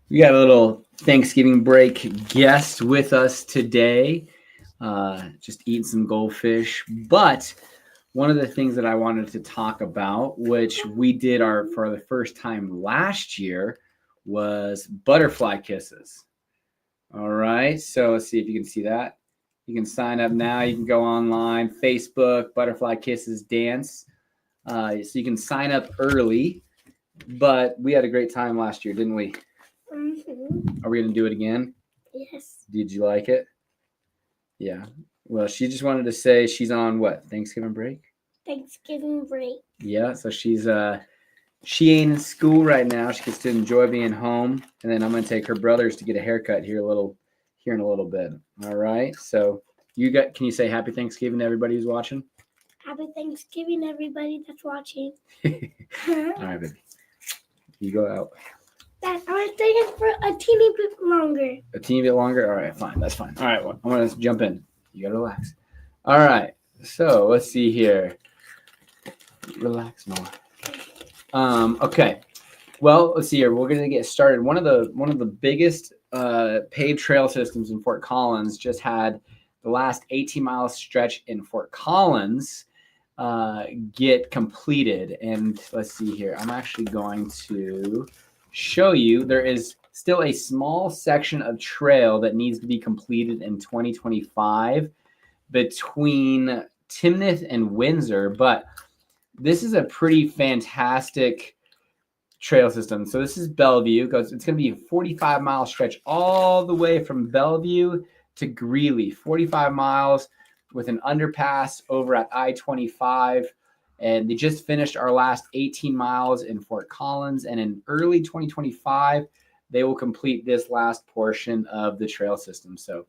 We got a little Thanksgiving break guest with us today, just eating some goldfish. But one of the things that I wanted to talk about, which we did for the first time last year, was butterfly kisses. All right, so let's see if you can see that. You can sign up now. You can go online, Facebook, Butterfly Kisses Dance. So you can sign up early. But we had a great time last year, didn't we? Are we going to do it again? Yes. Did you like it? Yeah. Well, she just wanted to say she's on what? Thanksgiving break? Thanksgiving break. Yeah, so she ain't in school right now. She gets to enjoy being home, and then I'm going to take her brothers to get a haircut here in a little bit. All right. So, can you say happy Thanksgiving to everybody who's watching? Happy Thanksgiving, everybody that's watching. All right, baby. You go out. Dad, I want to stay in for a teeny bit longer. A teeny bit longer? All right, fine. That's fine. All right, well, I'm going to jump in. You got to relax. All right. So let's see here. Relax more. Okay. Well, let's see here. We're going to get started. One of the biggest paved trail systems in Fort Collins just had the last 18-mile stretch in Fort Collins get completed. And let's see here. I'm actually going to show you there is still a small section of trail that needs to be completed in 2025 between Timnath and Windsor, but this is a pretty fantastic trail system. So this is Bellevue. It's going to be a 45-mile stretch all the way from Bellevue to Greeley, 45 miles with an underpass over at I-25. And they just finished our last 18 miles in Fort Collins. And in early 2025, they will complete this last portion of the trail system. So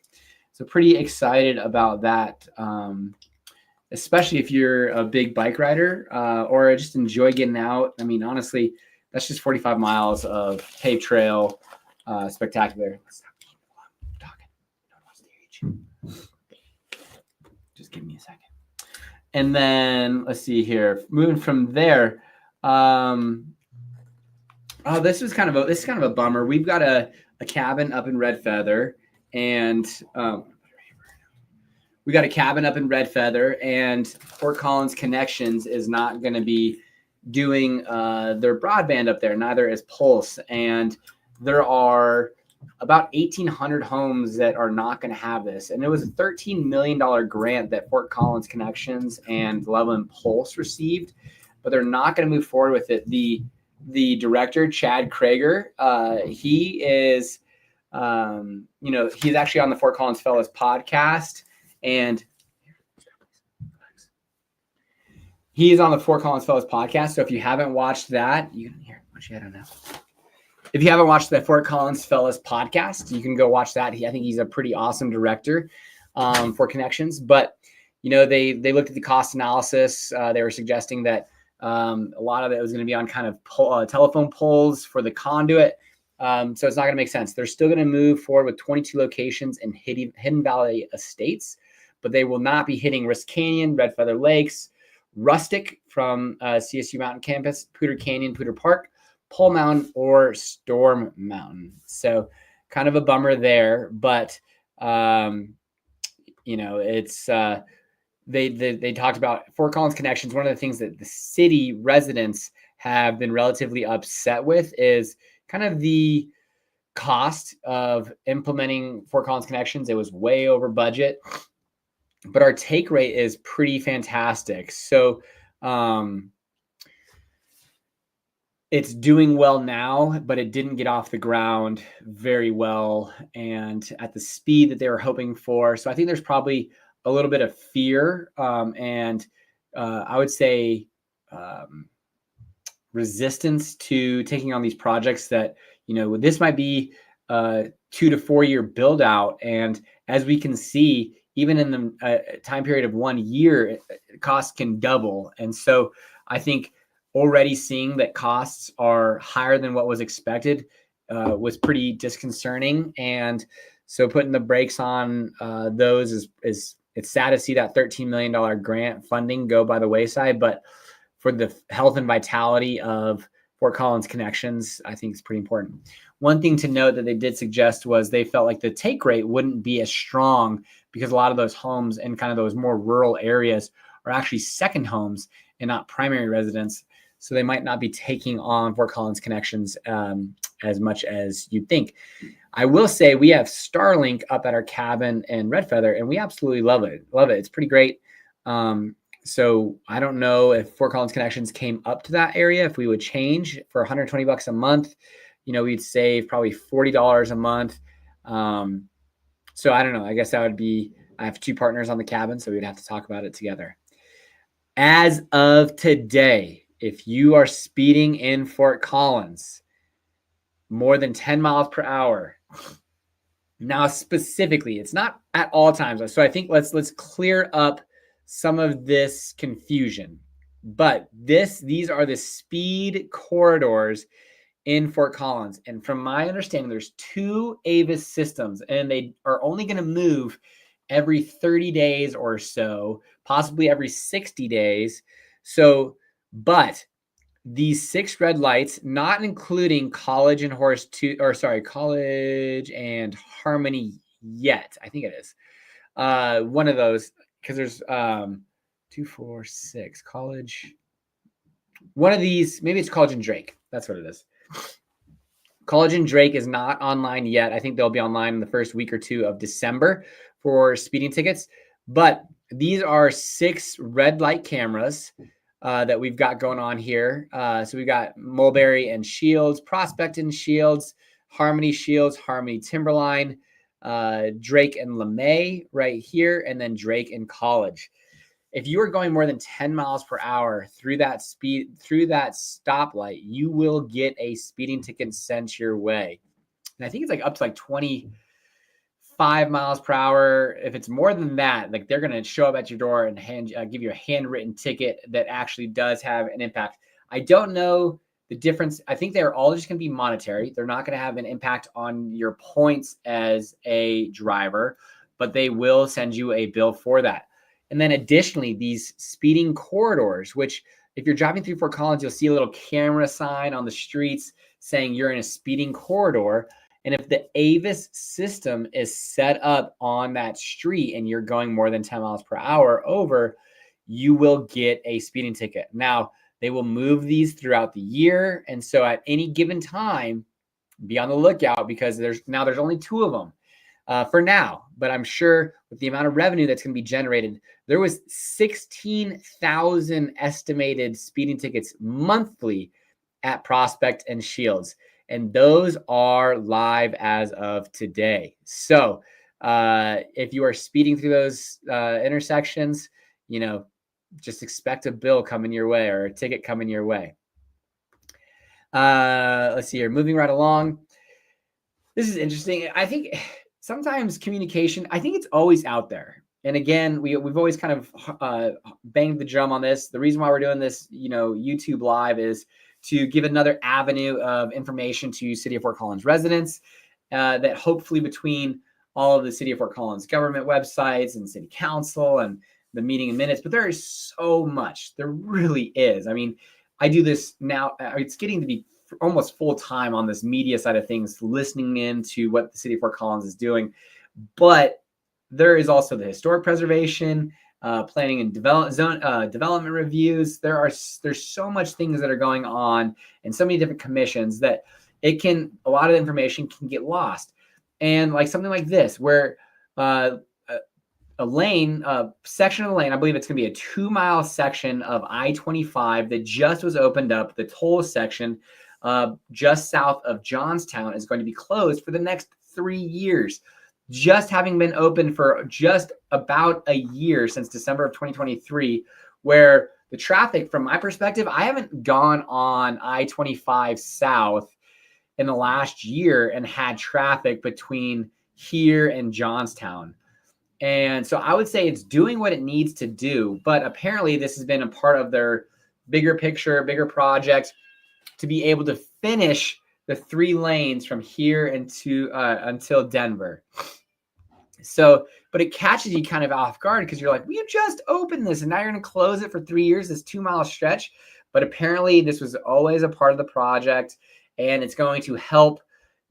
pretty excited about that, especially if you're a big bike rider or just enjoy getting out. I mean, honestly, that's just 45 miles of paved trail. Spectacular. Let's stop talking. Don't watch the age. Just give me a second. And then let's see here. Moving from there, this is kind of a bummer. We've got a cabin up in Red Feather, and Fort Collins Connections is not going to be doing their broadband up there. Neither is Pulse, and there are about 1,800 homes that are not going to have this. And it was a $13 million grant that Fort Collins Connections and Loveland Pulse received, but they're not going to move forward with it. The director, Chad Krager, he is, he's actually on the Fort Collins Fellows podcast, and he is on the Fort Collins Fellows podcast. So if you haven't watched that, you can hear what you had on now. If you haven't watched the Fort Collins Fellows podcast, you can go watch that. I think he's a pretty awesome director for Connections. But, they looked at the cost analysis. They were suggesting that a lot of it was going to be on kind of telephone poles for the conduit. So it's not going to make sense. They're still going to move forward with 22 locations in Hidden Valley Estates, but they will not be hitting Risk Canyon, Red Feather Lakes, Rustic from CSU Mountain Campus, Poudre Canyon, Poudre Park, Pole Mountain, or Storm Mountain. So kind of a bummer there, but it's they talked about Fort Collins Connections. One of the things that the city residents have been relatively upset with is kind of the cost of implementing Fort Collins Connections. It was way over budget, but our take rate is pretty fantastic. So it's doing well now, but it didn't get off the ground very well and at the speed that they were hoping for. So I think there's probably a little bit of fear and I would say resistance to taking on these projects that, this might be a 2 to 4 year build out. And as we can see, even in the time period of 1 year, costs can double. And so I think already seeing that costs are higher than what was expected was pretty disconcerting. And so putting the brakes on those is it's sad to see that $13 million grant funding go by the wayside. But for the health and vitality of Fort Collins connections, I think is pretty important. One thing to note that they did suggest was they felt like the take rate wouldn't be as strong because a lot of those homes in kind of those more rural areas are actually second homes and not primary residence. So they might not be taking on Fort Collins connections as much as you'd think. I will say we have Starlink up at our cabin in Red Feather, and we absolutely love it. Love it. It's pretty great. So I don't know if Fort Collins connections came up to that area, if we would change for $120 a month, we'd save probably $40 a month. So I don't know. I guess that would be, I have 2 partners on the cabin, so we'd have to talk about it together. As of today, if you are speeding in Fort Collins more than 10 miles per hour, now specifically, it's not at all times. So I think let's clear up some of this confusion. But these are the speed corridors in Fort Collins. And from my understanding, there's 2 Avis systems, and they are only going to move every 30 days or so, possibly every 60 days. So, but these 6 red lights, not including College and College and Harmony yet. I think it is one of those, because there's 2, 4, 6 College. One of these, maybe it's College and Drake. That's what it is. College and Drake is not online yet. I think they'll be online in the first week or 2 of December for speeding tickets. But these are 6 red light cameras that we've got going on here. So we've got Mulberry and Shields, Prospect and Shields, Harmony Shields, Harmony Timberline, Drake and LeMay right here, and then Drake and College. If you are going more than 10 miles per hour through that stoplight, you will get a speeding ticket sent your way. And I think it's like up to like 25 miles per hour. If it's more than that, like they're going to show up at your door and give you a handwritten ticket that actually does have an impact. I don't know the difference. I think they're all just going to be monetary. They're not going to have an impact on your points as a driver, but they will send you a bill for that. And then additionally, these speeding corridors, which if you're driving through Fort Collins, you'll see a little camera sign on the streets saying you're in a speeding corridor. And if the Avis system is set up on that street and you're going more than 10 miles per hour over, you will get a speeding ticket. Now, they will move these throughout the year. And so at any given time, be on the lookout, because there's only 2 of them for now. But I'm sure with the amount of revenue that's going to be generated, there was 16,000 estimated speeding tickets monthly at Prospect and Shields. And those are live as of today. So if you are speeding through those intersections, just expect a bill coming your way or a ticket coming your way. Let's see here. Moving right along. This is interesting. I think sometimes communication, I think it's always out there. And again, we've always kind of banged the drum on this. The reason why we're doing this, YouTube Live, is to give another avenue of information to City of Fort Collins residents that hopefully between all of the City of Fort Collins government websites and City Council and the meeting in minutes, but there is so much. There really is. I mean, I do this now. It's getting to be almost full time on this media side of things, listening into what the City of Fort Collins is doing. But there is also the historic preservation, planning and development reviews. There's so much things that are going on and so many different commissions that a lot of the information can get lost. And like something like this, where a section of the lane, I believe it's going to be a 2-mile section of I-25 that just was opened up. The toll section just south of Johnstown is going to be closed for the next 3 years. Just having been open for just about a year since December of 2023, where the traffic, from my perspective, I haven't gone on I-25 south in the last year and had traffic between here and Johnstown. And so I would say it's doing what it needs to do, but apparently this has been a part of their bigger picture, bigger project to be able to finish the 3 lanes from here until Denver. So, but it catches you kind of off guard because you're like, well, you just opened this and now you're going to close it for 3 years, this 2-mile stretch. but apparently this was always a part of the project, and it's going to help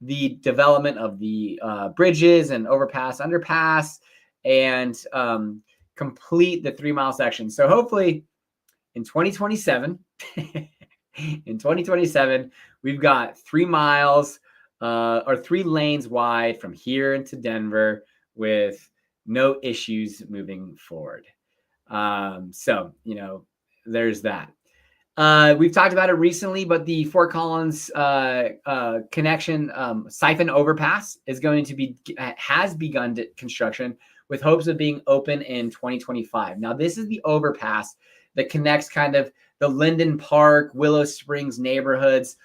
the development of the bridges and overpass, underpass, and complete the 3-mile section. So hopefully in 2027, in 2027, we've got 3 miles or 3 lanes wide from here into Denver with no issues moving forward. So, there's that. We've talked about it recently, but the Fort Collins connection siphon overpass has begun construction with hopes of being open in 2025. Now, this is the overpass that connects kind of the Lyons Park, Willow Springs neighborhoods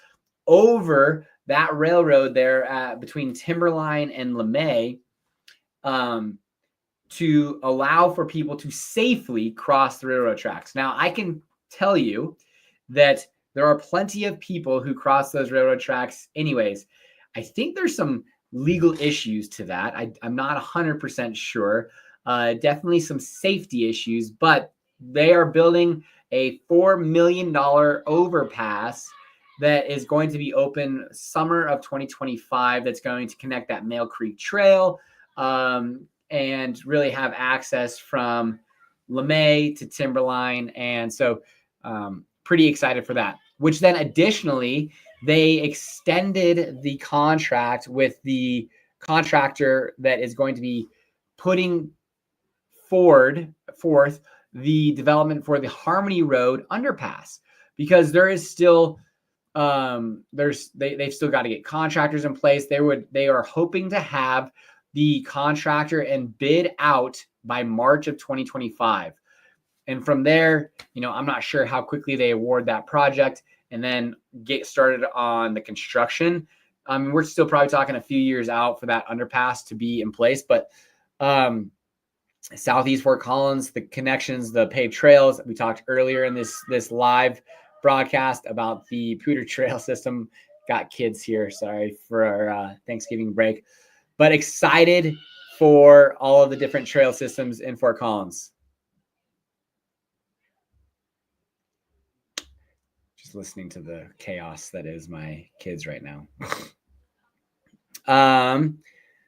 over that railroad there between Timberline and LeMay, to allow for people to safely cross the railroad tracks. Now, I can tell you that there are plenty of people who cross those railroad tracks anyways. I think there's some legal issues to that. I'm not 100% sure. Definitely some safety issues, but they are building a $4 million overpass that is going to be open summer of 2025. That's going to connect that Mail Creek Trail and really have access from LeMay to Timberline. And so pretty excited for that, which then additionally, they extended the contract with the contractor that is going to be putting forth the development for the Harmony Road underpass, because there is still they've still got to get contractors in place. They are hoping to have the contractor and bid out by March of 2025. And from there, I'm not sure how quickly they award that project and then get started on the construction. We're still probably talking a few years out for that underpass to be in place, but Southeast Fort Collins, the connections, the paved trails. We talked earlier in this live broadcast about the Pooter Trail system. Got kids here, sorry for our Thanksgiving break, but excited for all of the different trail systems in Fort Collins. Just listening to the chaos that is my kids right now.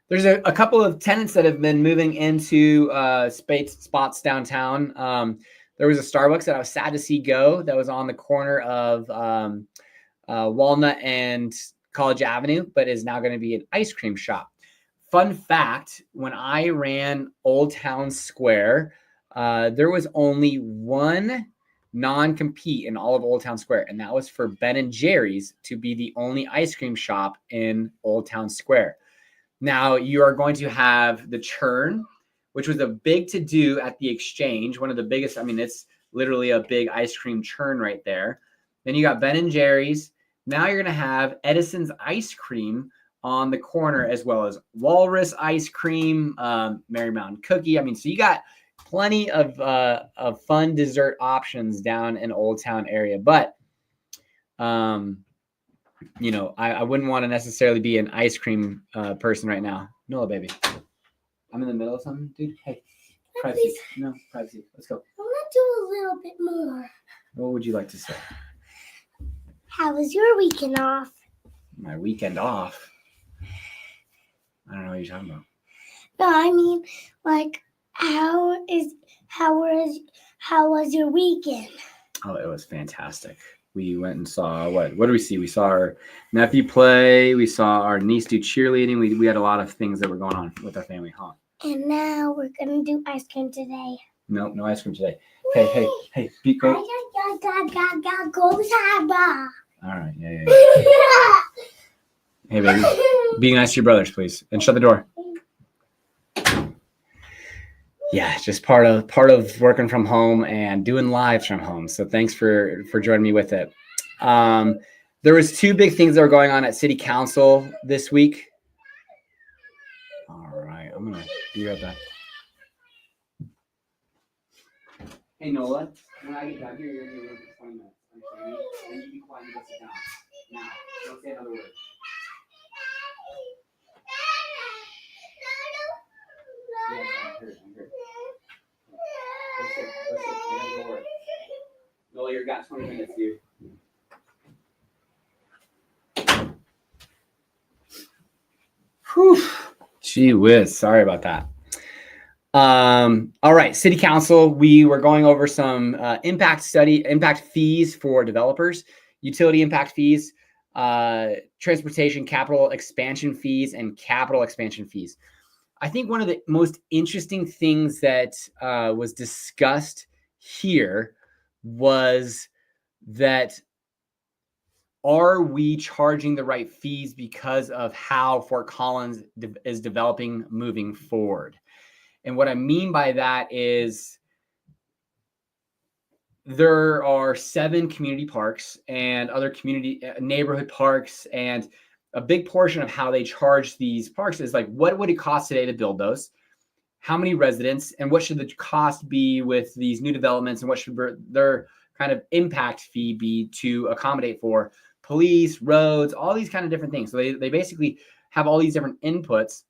There's a couple of tenants that have been moving into spots downtown. There was a Starbucks that I was sad to see go that was on the corner of Walnut and College Avenue, but is now going to be an ice cream shop. Fun fact, when I ran Old Town Square, there was only one non-compete in all of Old Town Square, and that was for Ben & Jerry's to be the only ice cream shop in Old Town Square. Now you are going to have the Churn, which was a big to-do at the Exchange, one of the biggest. It's literally a big ice cream churn right there. Then you got Ben & Jerry's. Now you're going to have Edison's Ice Cream on the corner, as well as Walrus Ice Cream, Mary Mountain Cookie. So you got plenty of fun dessert options down in Old Town area. But, I wouldn't want to necessarily be an ice cream person right now. No, baby. I'm in the middle of something, dude. Hey, privacy. No, privacy. Let's go. I want to do a little bit more. What would you like to say? How was your weekend off? My weekend off? I don't know what you're talking about. No, how was your weekend? Oh, it was fantastic. We went and saw what did we see? We saw our nephew play. We saw our niece do cheerleading. We had a lot of things that were going on with our family, huh? And now we're gonna do ice cream today. Nope, no ice cream today. Hey, go. Go Saba. All right, yeah. Hey, baby, be nice to your brothers, please, and shut the door. Yeah, just part of working from home and doing lives from home. So thanks for joining me with it. There was 2 big things that were going on at City Council this week. All right, I'm gonna be right back. Hey Nola, when I get down here, you're gonna be for 20 minutes. Understand me? And you be quiet and go sit down. Now, don't say another word. Yes, I'm here. Go sit. I gotta go work. Nola, you're got got 20 minutes, dude. Whew. Gee whiz. Sorry about that. All right. City Council, we were going over some impact fees for developers, utility impact fees, transportation, capital expansion fees, and capital expansion fees. I think one of the most interesting things that was discussed here was that are we charging the right fees because of how Fort Collins is developing moving forward? And what I mean by that is there are 7 community parks and other community neighborhood parks, and a big portion of how they charge these parks is like, what would it cost today to build those? How many residents, and what should the cost be with these new developments, and what should their kind of impact fee be to accommodate for police, roads, all these kind of different things. So they basically have all these different inputs.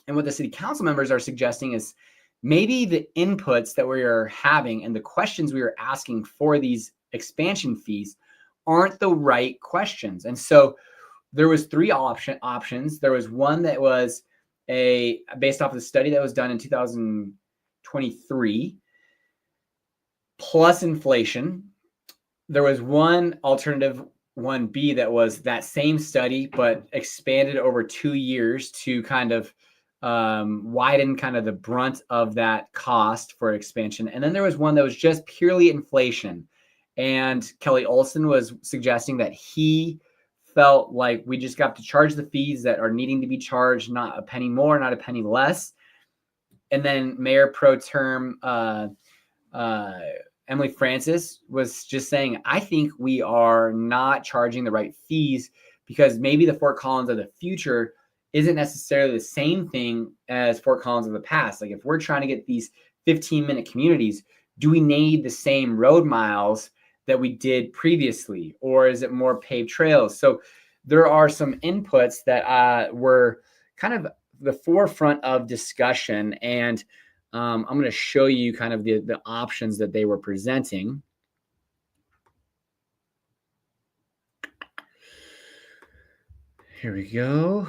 And what the city council members are suggesting is maybe the inputs that we are having and the questions we are asking for these expansion fees aren't the right questions. And so there was 3 options. There was one that was based off of the study that was done in 2023 plus inflation. There was one alternative, 1B, that was that same study but expanded over 2 years to kind of widen kind of the brunt of that cost for expansion. And then there was one that was just purely inflation. And Kelly Olson was suggesting that he felt like we just got to charge the fees that are needing to be charged, not a penny more, not a penny less. And then Mayor Pro Tem Emily Francis was just saying, I think we are not charging the right fees because maybe the Fort Collins of the future isn't necessarily the same thing as Fort Collins of the past. Like if we're trying to get these 15-minute communities, do we need the same road miles that we did previously, or is it more paved trails? So there are some inputs that were kind of the forefront of discussion, and I'm going to show you kind of the options that they were presenting. Here we go.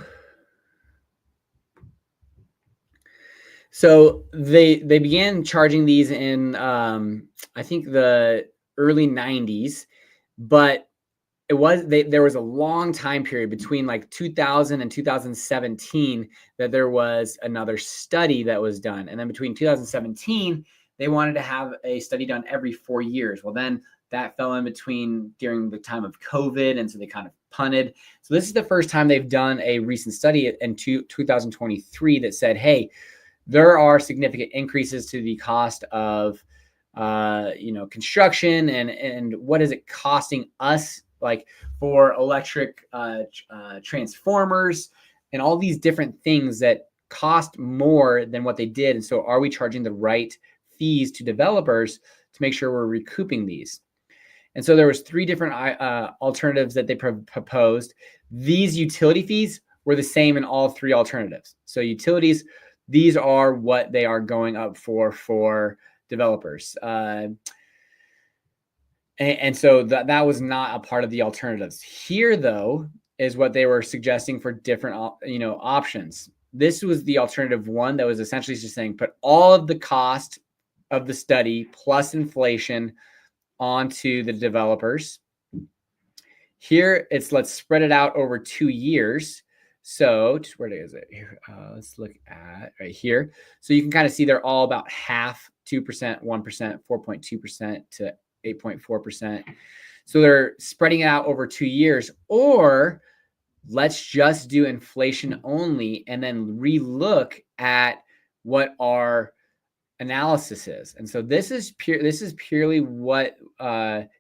So they began charging these in I think the early 90s, but there was a long time period between like 2000 and 2017 that there was another study that was done. And then between 2017, they wanted to have a study done every 4 years. Well, then that fell in between during the time of COVID, and so they kind of punted. So this is the first time they've done a recent study in 2023 that said, hey, there are significant increases to the cost of construction, and what is it costing us, like for electric transformers and all these different things that cost more than what they did. And so are we charging the right fees to developers to make sure we're recouping these? And so there was 3 different alternatives that they proposed. These utility fees were the same in all 3 alternatives. So utilities, these are what they are going up for developers. And so that was not a part of the alternatives. Here, though, is what they were suggesting for different options. This was the alternative one that was essentially just saying put all of the cost of the study plus inflation onto the developers. Here, it's let's spread it out over 2 years. So where is it? Here, let's look at right here. So you can kind of see they're all about half, 2%, 1%, 4.2% to 8.4%. So they're spreading it out over 2 years. Or let's just do inflation only and then relook at what our analysis is. And so this is purely what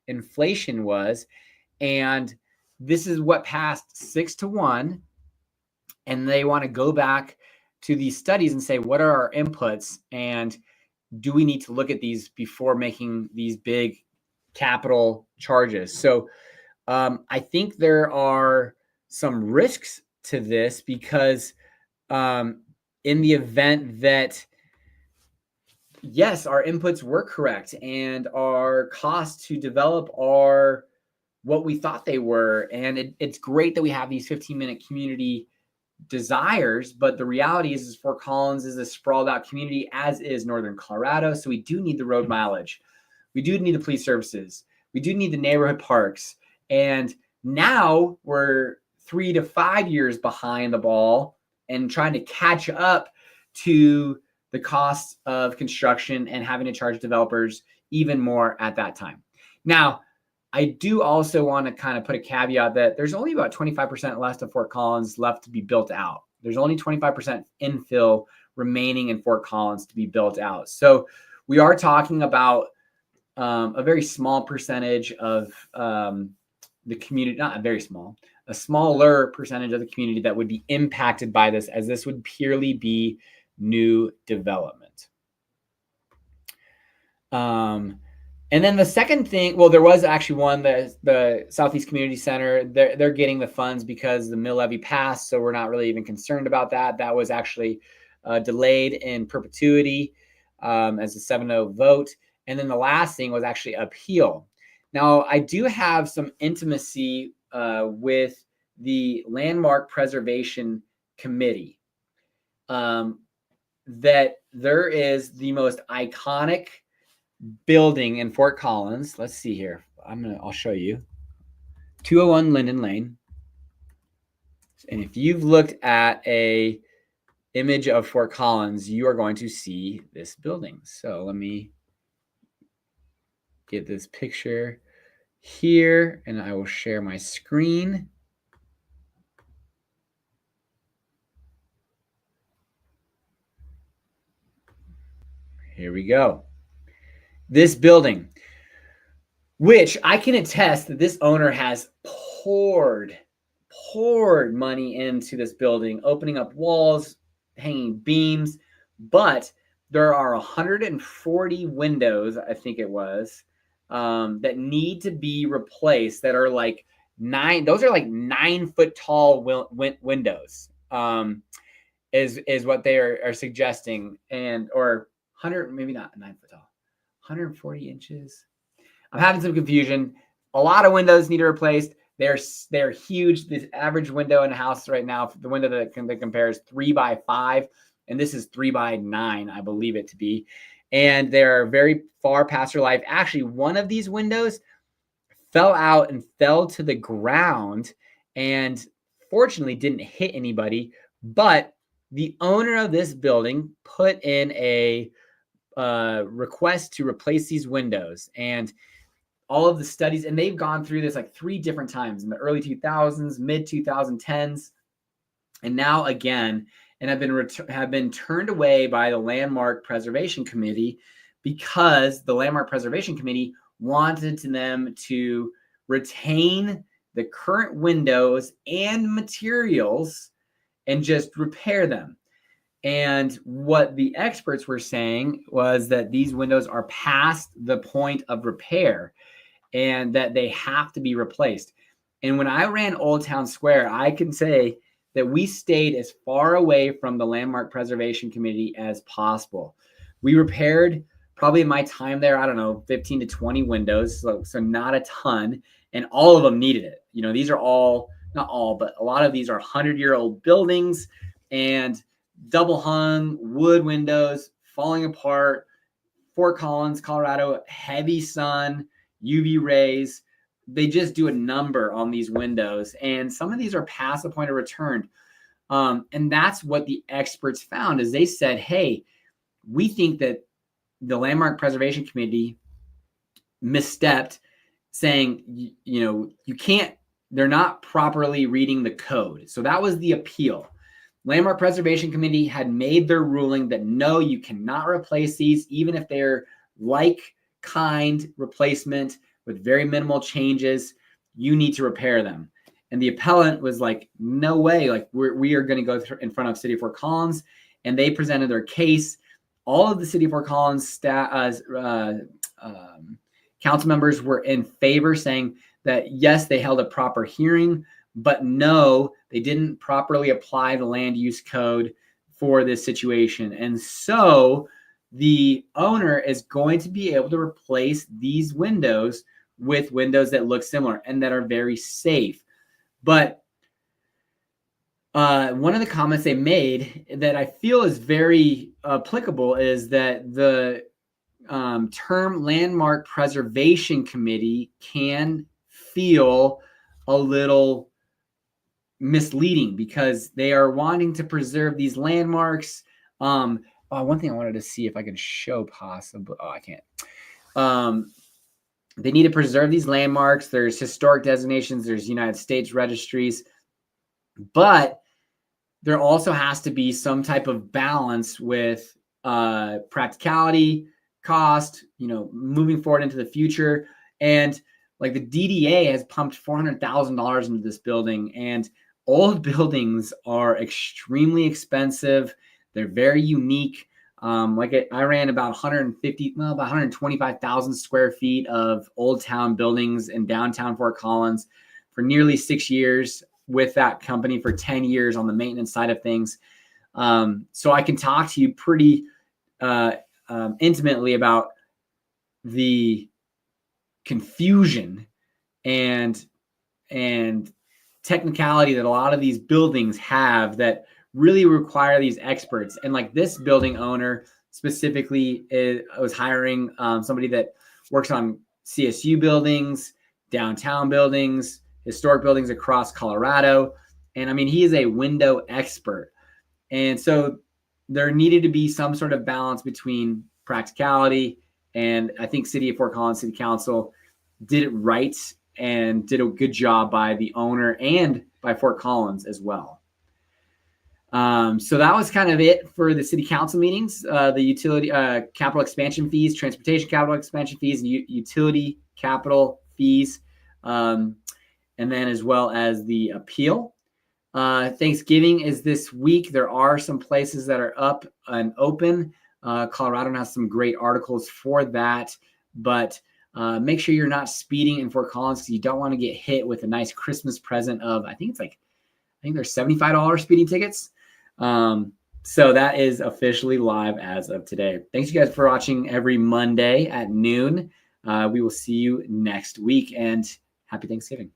inflation was. And this is what passed 6-1. And they want to go back to these studies and say, what are our inputs? And do we need to look at these before making these big capital charges? So I think there are some risks to this because in the event that yes, our inputs were correct, and our costs to develop are what we thought they were. And it's great that we have these 15-minute community desires, but the reality is Fort Collins is a sprawled out community, as is Northern Colorado. So we do need the road mileage. We do need the police services. We do need the neighborhood parks. And now we're 3 to 5 years behind the ball and trying to catch up to the cost of construction and having to charge developers even more at that time. Now, I do also want to kind of put a caveat that there's only about 25% left of Fort Collins left to be built out. There's only 25% infill remaining in Fort Collins to be built out. So we are talking about a very small percentage of the community, not very small, a smaller percentage of the community that would be impacted by this, as this would purely be new development. And then the second thing, well, there was actually one, the Southeast Community Center, they're getting the funds because the mill levy passed, so we're not really even concerned about that. That was actually delayed in perpetuity as a 7-0 vote. And then the last thing was actually appeal. Now, I do have some intimacy with the Landmark Preservation Committee. That there is the most iconic building in Fort Collins. Let's see here. I'll show you. 201 Linden Lane. And if you've looked at a image of Fort Collins, you are going to see this building. So let me get this picture here and I will share my screen. Here we go. This building, which I can attest that this owner has poured money into this building, opening up walls, hanging beams, but there are 140 windows, I think it was, that need to be replaced that are like those are like 9 foot tall windows, is what they are suggesting, and or 100, maybe not 9 foot tall. 140 inches. I'm having some confusion. A lot of windows need replaced. They're huge. The average window in a house right now, the window that compares 3 by 5, and this is 3 by 9, I believe it to be. And they're very far past their life. Actually, one of these windows fell out and fell to the ground, and fortunately didn't hit anybody. But the owner of this building put in a request to replace these windows, and all of the studies, and they've gone through this like 3 different times in the early 2000s, mid 2010s, and now again, and have been turned away by the Landmark Preservation Committee because the Landmark Preservation Committee wanted them to retain the current windows and materials and just repair them. And what the experts were saying was that these windows are past the point of repair and that they have to be replaced. And when I ran Old Town Square, I can say that we stayed as far away from the Landmark Preservation Committee as possible. We repaired, probably in my time there, I don't know, 15 to 20 windows, so not a ton, and all of them needed it. You know, these are all, not all, but a lot of these are 100-year-old buildings and double hung wood windows falling apart. Fort Collins, Colorado, heavy sun, UV rays. They just do a number on these windows, and some of these are past the point of return. And that's what the experts found, is they said, hey, we think that the Landmark Preservation Committee misstepped, saying, you know, you can't, they're not properly reading the code. So that was the appeal. Landmark Preservation Committee had made their ruling that no, you cannot replace these, even if they're like-kind replacement with very minimal changes. You need to repair them. And the appellant was like, no way, like we are going to go in front of City of Fort Collins. And they presented their case. All of the City of Fort Collins council members were in favor, saying that yes, they held a proper hearing, but no, they didn't properly apply the land use code for this situation. And so the owner is going to be able to replace these windows with windows that look similar and that are very safe. But one of the comments they made that I feel is very applicable is that the term landmark preservation committee can feel a little misleading because they are wanting to preserve these landmarks. One thing I wanted to see if I could show possible. Oh, I can't. They need to preserve these landmarks. There's historic designations. There's United States registries. But there also has to be some type of balance with practicality, cost, moving forward into the future. And like the DDA has pumped $400,000 into this building, and old buildings are extremely expensive. They're very unique. I ran about 125,000 square feet of Old Town buildings in downtown Fort Collins for nearly 6 years with that company, for 10 years on the maintenance side of things. So I can talk to you pretty intimately about the confusion and technicality that a lot of these buildings have that really require these experts. And like this building owner specifically was hiring somebody that works on CSU buildings, downtown buildings, historic buildings across Colorado. And I mean, he is a window expert. And so there needed to be some sort of balance between practicality, and I think City of Fort Collins City Council did it right and did a good job by the owner and by Fort Collins as well. So that was kind of it for the city council meetings, the utility capital expansion fees, transportation capital expansion fees, and utility capital fees, and then as well as the appeal. Thanksgiving is this week. There are some places that are up and open. Colorado has some great articles for that, but make sure you're not speeding in Fort Collins because you don't want to get hit with a nice Christmas present of, I think there's $75 speeding tickets. So that is officially live as of today. Thanks you guys for watching every Monday at noon. We will see you next week, and happy Thanksgiving.